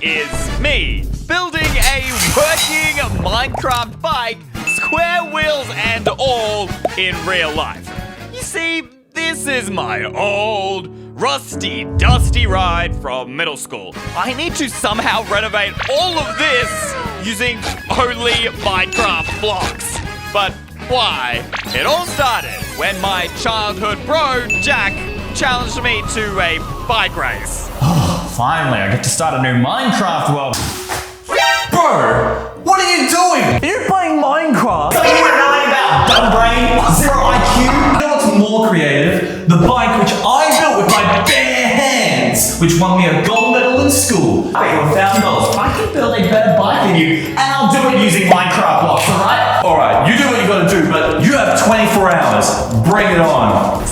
is me building a working Minecraft bike, square wheels and all, in real life. You see, this is my old, rusty, dusty ride from middle school. I need to somehow renovate all of this using only Minecraft blocks. But why? It all started when my childhood bro, Jack, challenged me to a bike race. Finally, I get to start a new Minecraft world. Bro, what are you doing? You're playing Minecraft? So you were lying about dumb brain, zero IQ? You know what's more creative? The bike which I built with my bare hands, which won me a gold medal in school. I bet you $1,000. I can build a better bike than you, and I'll do it using Minecraft blocks, alright? Alright, you do what you gotta do, but you have 24 hours. Bring it on.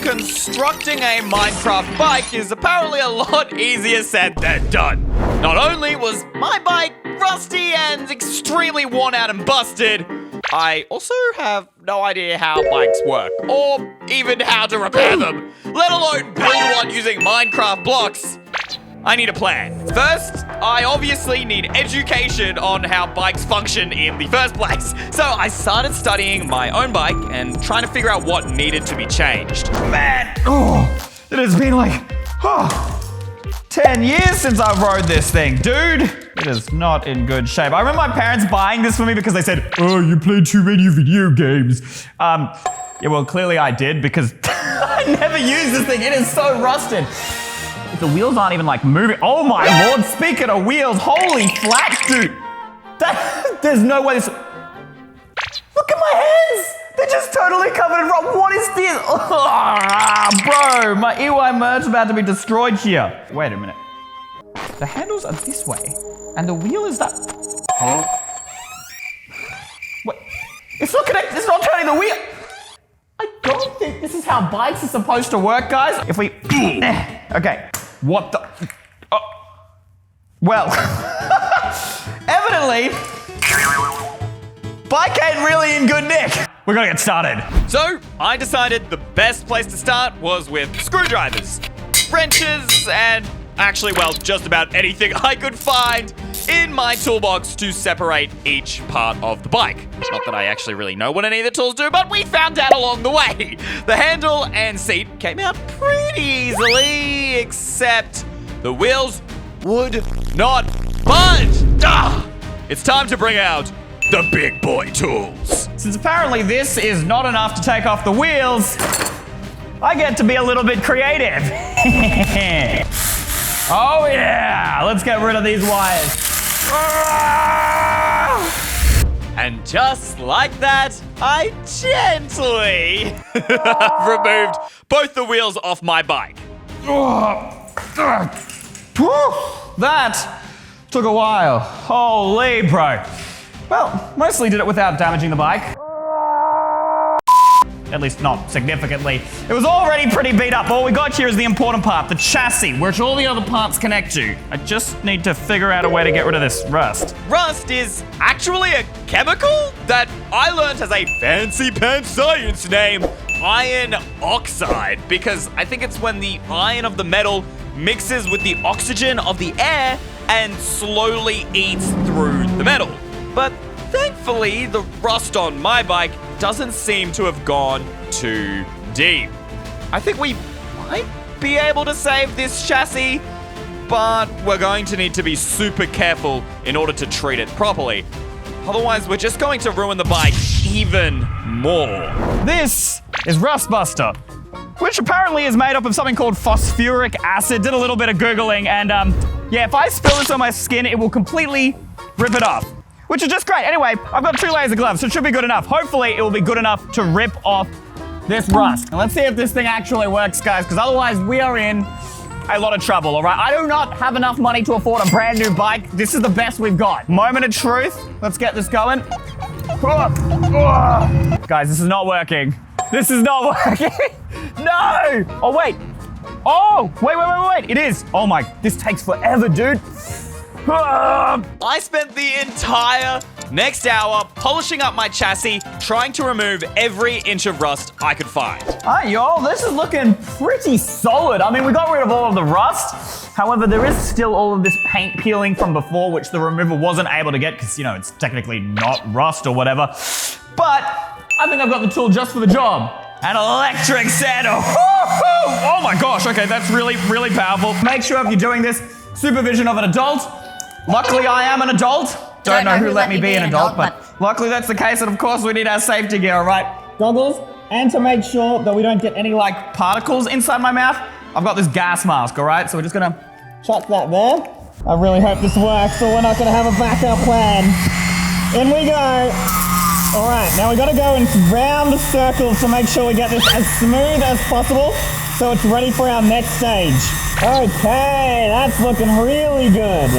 Constructing a Minecraft bike is apparently a lot easier said than done. Not only was my bike rusty and extremely worn out and busted, I also have no idea how bikes work, or even how to repair them, let alone build one using Minecraft blocks. I need a plan. First, I obviously need education on how bikes function in the first place. So I started studying my own bike and trying to figure out what needed to be changed. Man, it has been like 10 years since I rode this thing, dude. It is not in good shape. I remember my parents buying this for me because they said, oh, you play too many video games. Yeah, well, clearly I did because I never used this thing. It is so rusted. The wheels aren't even like moving. Oh my lord, speaking of wheels, holy flats, dude. There's no way this... Look at my hands. They're just totally covered in rock. What is this? Bro, my EY merch's about to be destroyed here. Wait a minute. The handles are this way, and the wheel is that... Huh? Wait, it's not connected, it's not turning the wheel. I don't think this is how bikes are supposed to work, guys. If we... Okay. What the... Oh. Well, evidently, bike ain't really in good nick. We're gonna get started. So, I decided the best place to start was with screwdrivers, wrenches, and actually, well, just about anything I could find in my toolbox to separate each part of the bike. Not that I actually really know what any of the tools do, but we found out along the way. The handle and seat came out pretty easily, except the wheels would not budge. It's time to bring out the big boy tools. Since apparently this is not enough to take off the wheels, I get to be a little bit creative. Oh yeah, let's get rid of these wires. And just like that, I gently removed both the wheels off my bike. That took a while. Holy bro. Well, mostly did it without damaging the bike. At least not significantly. It was already pretty beat up. All we got here is the important part, the chassis, which all the other parts connect to. I just need to figure out a way to get rid of this rust. Rust is actually a chemical that I learned as a fancy pants science name, iron oxide, because I think it's when the iron of the metal mixes with the oxygen of the air and slowly eats through the metal. But thankfully, the rust on my bike doesn't seem to have gone too deep. I think we might be able to save this chassis, but we're going to need to be super careful in order to treat it properly. Otherwise, we're just going to ruin the bike even more. This is Rustbuster, which apparently is made up of something called phosphoric acid. Did a little bit of Googling, and yeah, if I spill this on my skin, it will completely rip it off. Which is just great. Anyway, I've got 2 layers of gloves, so it should be good enough. Hopefully, it will be good enough to rip off this rust. And let's see if this thing actually works, guys, because otherwise we are in a lot of trouble, all right? I do not have enough money to afford a brand new bike. This is the best we've got. Moment of truth. Let's get this going. Guys, this is not working. This is not working. No! Oh, wait. Oh, wait. It is. Oh my, this takes forever, dude. I spent the entire next hour polishing up my chassis, trying to remove every inch of rust I could find. Alright, y'all, this is looking pretty solid. I mean, we got rid of all of the rust. However, there is still all of this paint peeling from before, which the remover wasn't able to get because, you know, it's technically not rust or whatever. But I think I've got the tool just for the job. An electric sander. Oh my gosh, okay, that's really, really powerful. Make sure if you're doing this, supervision of an adult. Luckily, I am an adult. Don't know who let me be an adult, but luckily that's the case, and of course we need our safety gear, all right? Goggles, and to make sure that we don't get any, like, particles inside my mouth, I've got this gas mask, all right? So we're just gonna chuck that there. I really hope this works, or we're not gonna have a backup plan. In we go. All right, now we gotta go in round circles to make sure we get this as smooth as possible so it's ready for our next stage. Okay, that's looking really good.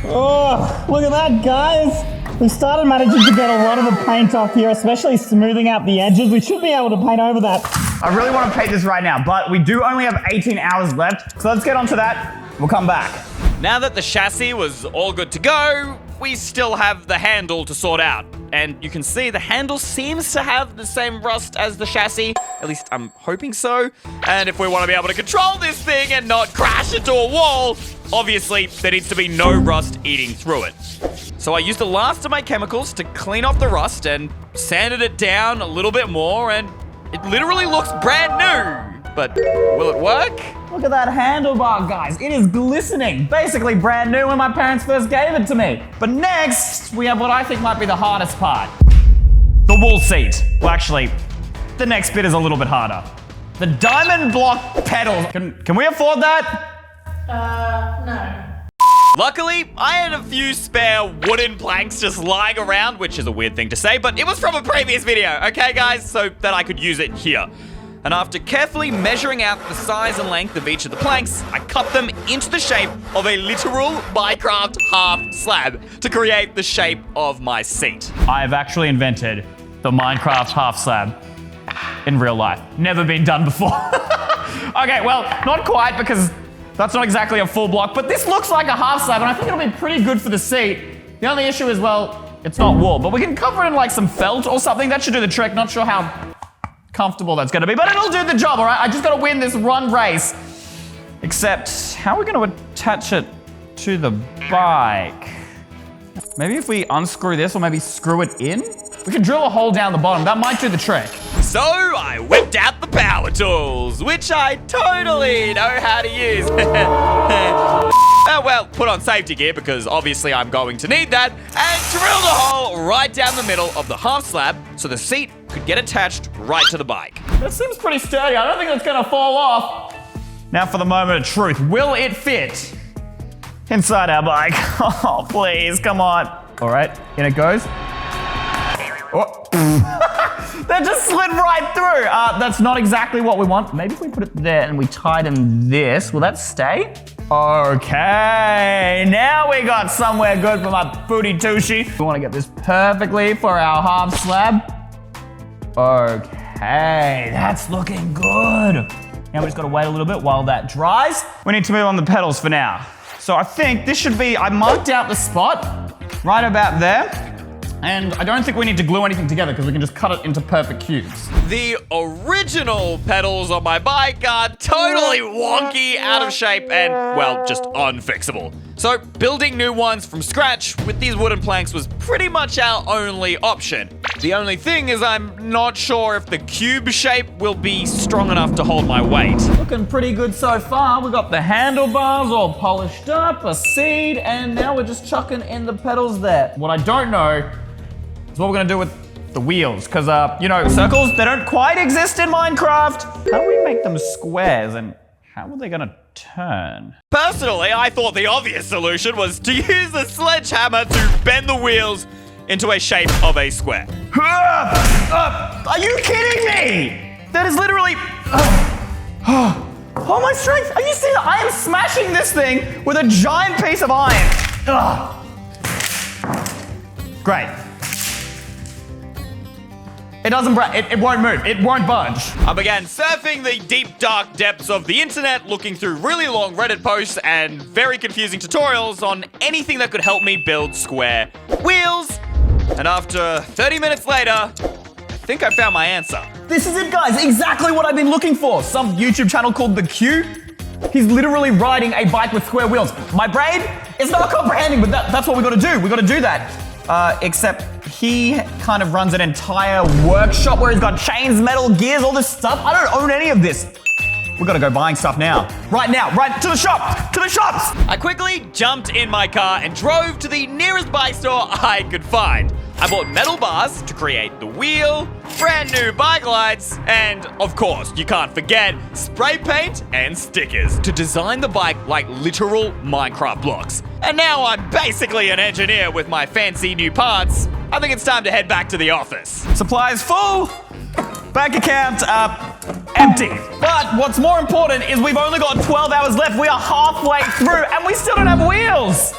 Oh, look at that, guys. We started managing to get a lot of the paint off here, especially smoothing out the edges. We should be able to paint over that. I really want to paint this right now, but we do only have 18 hours left, so let's get onto that. We'll come back. Now that the chassis was all good to go, we still have the handle to sort out. And you can see the handle seems to have the same rust as the chassis. At least I'm hoping so. And if we want to be able to control this thing and not crash into a wall, obviously there needs to be no rust eating through it. So I used the last of my chemicals to clean off the rust and sanded it down a little bit more, and it literally looks brand new. But will it work? Look at that handlebar, guys. It is glistening. Basically brand new when my parents first gave it to me. But next, we have what I think might be the hardest part. The wool seat. Well, actually, the next bit is a little bit harder. The diamond block pedals. Can we afford that? No. Luckily, I had a few spare wooden planks just lying around, which is a weird thing to say, but it was from a previous video, okay guys? So that I could use it here. And after carefully measuring out the size and length of each of the planks, I cut them into the shape of a literal Minecraft half slab to create the shape of my seat. I've actually invented the Minecraft half slab in real life. Never been done before. Okay, well, not quite because that's not exactly a full block, but this looks like a half slab and I think it'll be pretty good for the seat. The only issue is, well, it's not wool, but we can cover it in like some felt or something. That should do the trick. Not sure how comfortable that's gonna be, but it'll do the job, all right? I just gotta win this run race. Except, how are we gonna attach it to the bike? Maybe if we unscrew this or maybe screw it in? We can drill a hole down the bottom. That might do the trick. So I whipped out the power tools, which I totally know how to use. Well, put on safety gear because obviously I'm going to need that, and drilled a hole right down the middle of the half slab so the seat could get attached right to the bike. That seems pretty sturdy. I don't think it's gonna fall off. Now for the moment of truth. Will it fit inside our bike? Oh, please, come on. All right, in it goes. Oh. That just slid right through. That's not exactly what we want. Maybe if we put it there and we tighten this, will that stay? Okay, now we got somewhere good for my booty tushy. We want to get this perfectly for our half slab. Okay, that's looking good. Now we just gotta wait a little bit while that dries. We need to move on the pedals for now. So I think this should be, I marked out the spot right about there. And I don't think we need to glue anything together because we can just cut it into perfect cubes. The original pedals on my bike are totally wonky, out of shape, and, well, just unfixable. So building new ones from scratch with these wooden planks was pretty much our only option. The only thing is I'm not sure if the cube shape will be strong enough to hold my weight. Looking pretty good so far. We got the handlebars all polished up, a seat, and now we're just chucking in the pedals there. What I don't know is what we're gonna do with the wheels, because, you know, circles, they don't quite exist in Minecraft. How do we make them squares, and how are they gonna turn? Personally, I thought the obvious solution was to use a sledgehammer to bend the wheels into a shape of a square. Are you kidding me? That is literally... Oh, my strength! Are you seeing that? I am smashing this thing with a giant piece of iron. Great. It doesn't break. It won't move. It won't budge. I began surfing the deep, dark depths of the internet, looking through really long Reddit posts and very confusing tutorials on anything that could help me build square wheels. And after 30 minutes later, I think I found my answer. This is it, guys. Exactly what I've been looking for. Some YouTube channel called The Q He's literally riding a bike with square wheels. My brain is not comprehending, but that's what we gotta do. We gotta do that. Except he kind of runs an entire workshop where he's got chains, metal, gears, all this stuff. I don't own any of this. We gotta go buying stuff now. Right to the shop, to the shops. I quickly jumped in my car and drove to the nearest bike store I could find. I bought metal bars to create the wheel, brand new bike lights, and of course, you can't forget spray paint and stickers to design the bike like literal Minecraft blocks. And now I'm basically an engineer with my fancy new parts. I think it's time to head back to the office. Supplies full, bank account empty. But what's more important is we've only got 12 hours left. We are halfway through and we still don't have wheels.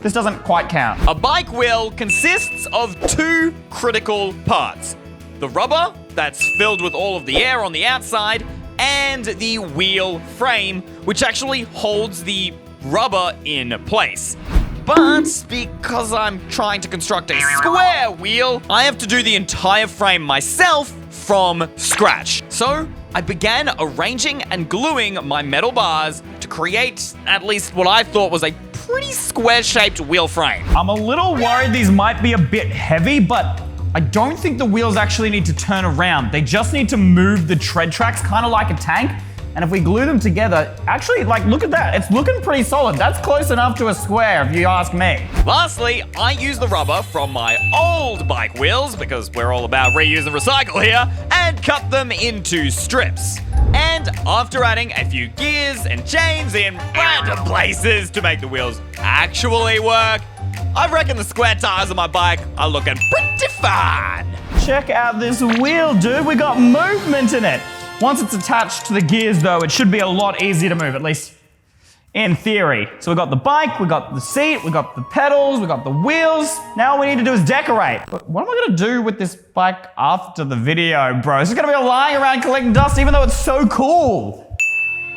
This doesn't quite count. A bike wheel consists of two critical parts. The rubber that's filled with all of the air on the outside and the wheel frame, which actually holds the rubber in place. But because I'm trying to construct a square wheel, I have to do the entire frame myself from scratch. So I began arranging and gluing my metal bars to create at least what I thought was a pretty square-shaped wheel frame. I'm a little worried these might be a bit heavy, but I don't think the wheels actually need to turn around. They just need to move the tread tracks, kind of like a tank. And if we glue them together, actually, like, look at that. It's looking pretty solid. That's close enough to a square, if you ask me. Lastly, I used the rubber from my old bike wheels, because we're all about reuse and recycle here, and cut them into strips. And after adding a few gears and chains in random places to make the wheels actually work, I reckon the square tires on my bike are looking pretty fine. Check out this wheel, dude. We got movement in it. Once it's attached to the gears, though, it should be a lot easier to move, at least in theory. So we got the bike, we got the seat, we got the pedals, we got the wheels. Now all we need to do is decorate. But what am I gonna do with this bike after the video, bro? It's just gonna be lying around collecting dust, even though it's so cool.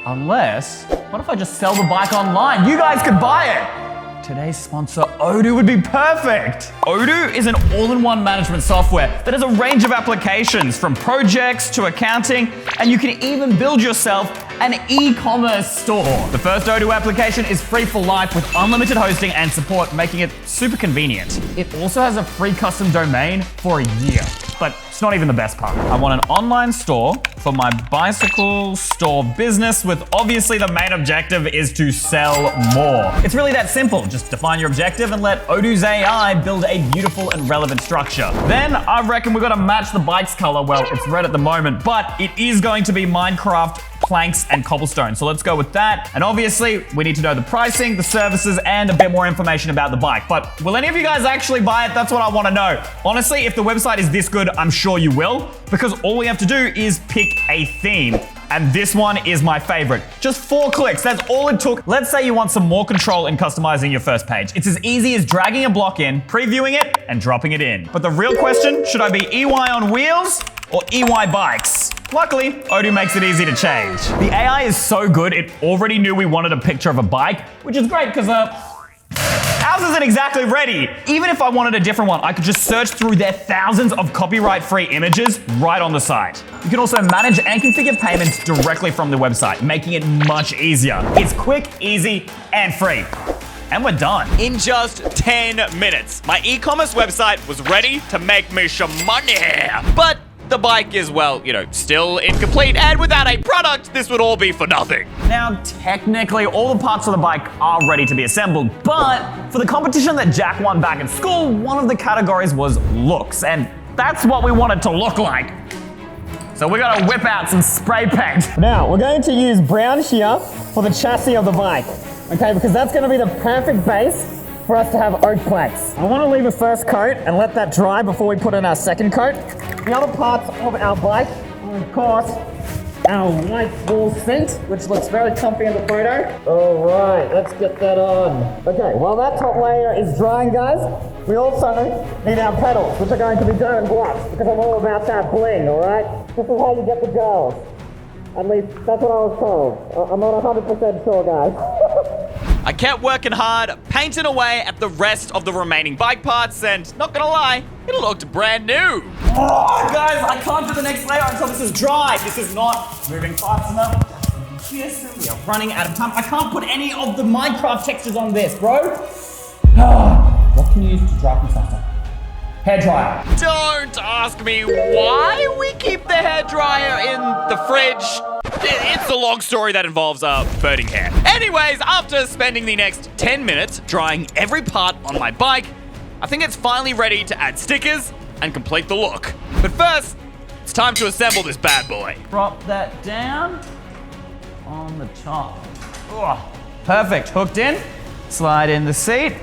Unless, what if I just sell the bike online? You guys could buy it. Today's sponsor, Odoo, would be perfect. Odoo is an all-in-one management software that has a range of applications from projects to accounting, and you can even build yourself an e-commerce store. The first Odoo application is free for life with unlimited hosting and support, making it super convenient. It also has a free custom domain for a year, but it's not even the best part. I want an online store for my bicycle store business with obviously the main objective is to sell more. It's really that simple. Just define your objective and let Odoo's AI build a beautiful and relevant structure. Then I reckon we gotta match the bike's color. Well, it's red at the moment, but it is going to be Minecraft planks and cobblestone. So let's go with that. And obviously we need to know the pricing, the services, and a bit more information about the bike. But will any of you guys actually buy it? That's what I want to know. Honestly, if the website is this good, I'm sure you will, because all we have to do is pick a theme. And this one is my favorite. Just 4 clicks, that's all it took. Let's say you want some more control in customizing your first page. It's as easy as dragging a block in, previewing it, and dropping it in. But the real question, should I be EY on wheels or EY bikes? Luckily, Odoo makes it easy to change. The AI is so good, it already knew we wanted a picture of a bike, which is great because ours isn't exactly ready. Even if I wanted a different one, I could just search through their thousands of copyright-free images right on the site. You can also manage and configure payments directly from the website, making it much easier. It's quick, easy, and free. And we're done. In just 10 minutes, my e-commerce website was ready to make me some money. But the bike is, well, you know, still incomplete, and without a product, this would all be for nothing. Now, technically, all the parts of the bike are ready to be assembled, but for the competition that Jack won back in school, one of the categories was looks, and that's what we want it to look like. So we gotta whip out some spray paint. Now, we're going to use brown here for the chassis of the bike, okay, because that's gonna be the perfect base for us to have oak plates. I want to leave a first coat and let that dry before we put in our second coat. The other parts of our bike are, of course, our white wool seat, which looks very comfy in the photo. All right, let's get that on. Okay, while that top layer is drying, guys, we also need our pedals, which are going to be diamond gloves, because I'm all about that bling, all right? This is how you get the girls. At least, that's what I was told. I'm not 100% sure, guys. I kept working hard, painting away at the rest of the remaining bike parts, and not gonna lie, it looked brand new. Oh, guys, I can't do the next layer until this is dry. This is not moving fast enough. We are running out of time. I can't put any of the Minecraft textures on this, bro. What can you use to dry things faster? Hairdryer. Don't ask me why we keep the hairdryer in the fridge. It's a long story that involves burning hair. Anyways, after spending the next 10 minutes drying every part on my bike, I think it's finally ready to add stickers and complete the look. But first, it's time to assemble this bad boy. Drop that down on the top. Oh, perfect. Hooked in. Slide in the seat.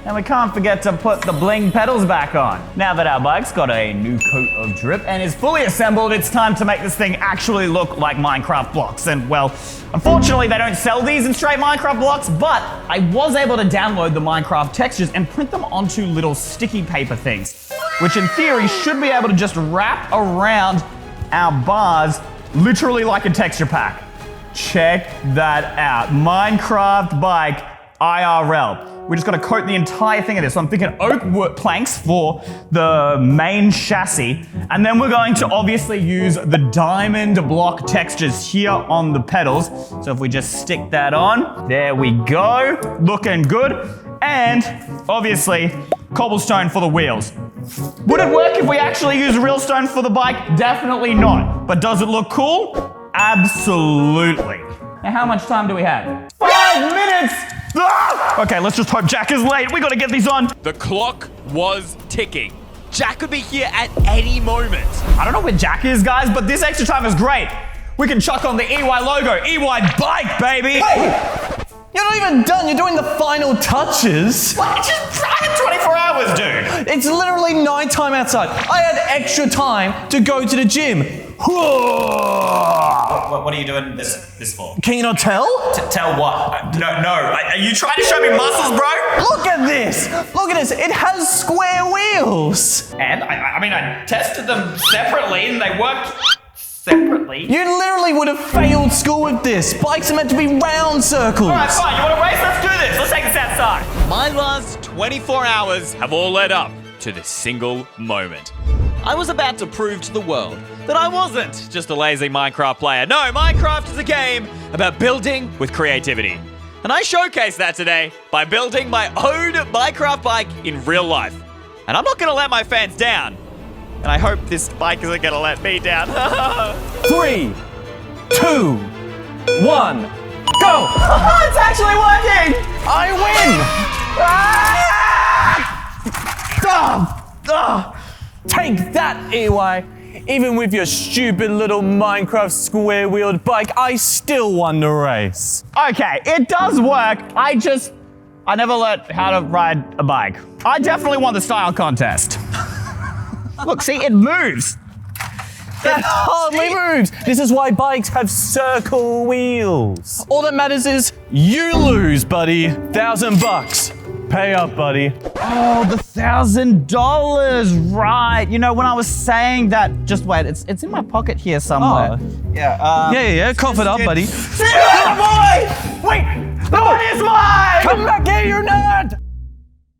And we can't forget to put the bling pedals back on. Now that our bike's got a new coat of drip and is fully assembled, it's time to make this thing actually look like Minecraft blocks. And well, unfortunately they don't sell these in straight Minecraft blocks, but I was able to download the Minecraft textures and print them onto little sticky paper things, which in theory should be able to just wrap around our bars literally like a texture pack. Check that out. Minecraft bike IRL. We just got to coat the entire thing of this. So I'm thinking oak wood planks for the main chassis. And then we're going to obviously use the diamond block textures here on the pedals. So if we just stick that on, there we go. Looking good. And obviously cobblestone for the wheels. Would it work if we actually use real stone for the bike? Definitely not. But does it look cool? Absolutely. Now how much time do we have? 5 minutes! Ah! Okay, let's just hope Jack is late. We gotta get these on. The clock was ticking. Jack could be here at any moment. I don't know where Jack is, guys, but this extra time is great. We can chuck on the EY logo. EY bike, baby! Hey! You're not even done. You're doing the final touches. What? It's just driving 24 hours, dude. It's literally nighttime outside. I had extra time to go to the gym. What are you doing this for? Can you not tell? Tell what? No. Are you trying to show me muscles, bro? Look at this. Look at this. It has square wheels. And I tested them separately and they worked separately. You literally would have failed school with this. Bikes are meant to be round circles. All right, fine. You want to race? Let's do this. Let's take this outside. My last 24 hours have all led up to this single moment. I was about to prove to the world that I wasn't just a lazy Minecraft player. No, Minecraft is a game about building with creativity. And I showcased that today by building my own Minecraft bike in real life. And I'm not gonna let my fans down. And I hope this bike isn't gonna let me down. 3, 2, 1, go! It's actually working! I win! Take that, EY! Even with your stupid little Minecraft square-wheeled bike, I still won the race. Okay, it does work. I never learned how to ride a bike. I definitely won the style contest. Look, see, it moves. That hardly moves. This is why bikes have circle wheels. All that matters is you lose, buddy. $1,000. Pay up, buddy. Oh, the $1,000, right. You know, when I was saying that, just wait, it's in my pocket here somewhere. Oh. Yeah, Yeah, cough it up, buddy. See you later, boy! Wait, the money is mine! Come back here, you nerd!